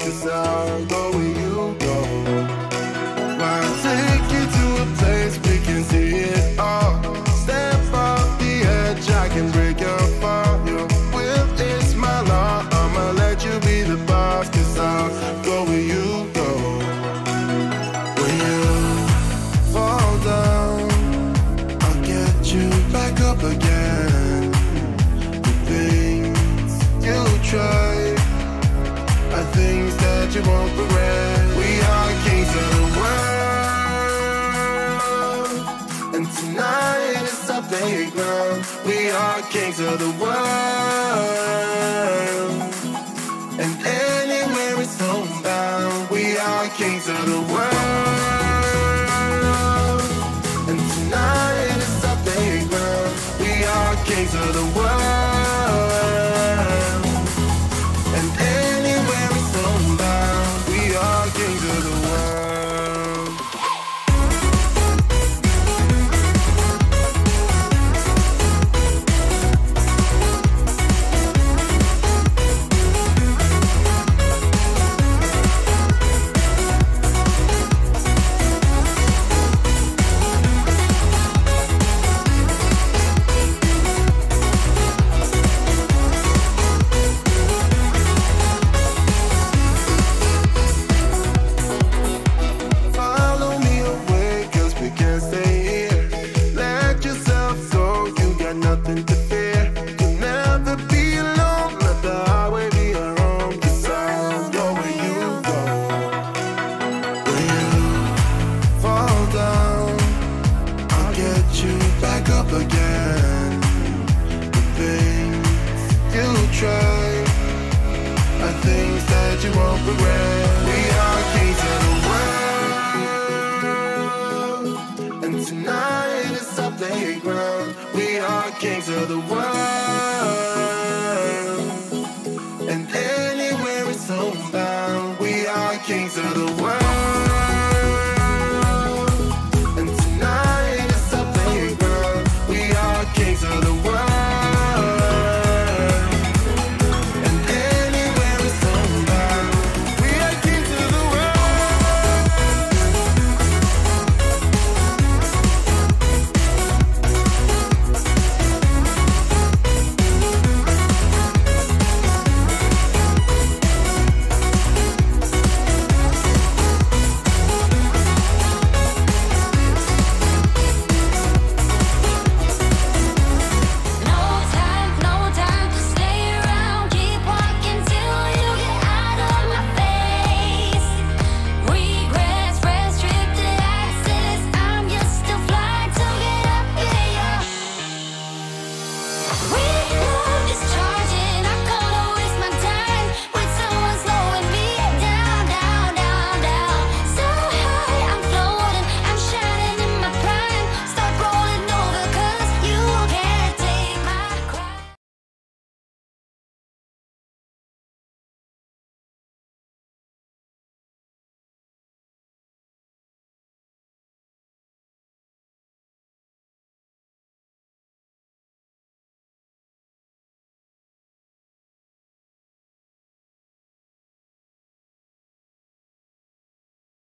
'cause I'll go where you go. I'll take you to a place we can see it all. Step off the edge, I can break your fall. Your will is my law. I'ma let you be the boss, 'cause I'll go where you go. When you fall down, I'll get you back up again. The things you try are things that you won't regret. We are kings of the world, and tonight is our playground. We are kings of the world, and anywhere is homebound. We are kings of the world, and tonight is our playground. We are kings of the world, and anywhere is homebound. We are kings of the world. Follow me away, 'cause we can't stay here. Let yourself go, you got nothing to fear. You'll never be alone, let the highway be your home, 'cause I'll go where you go. When you fall down, I'll get you back up again. The things you try are things that you won't regret. We are kings of the world, and tonight is our playground. We are kings of the world,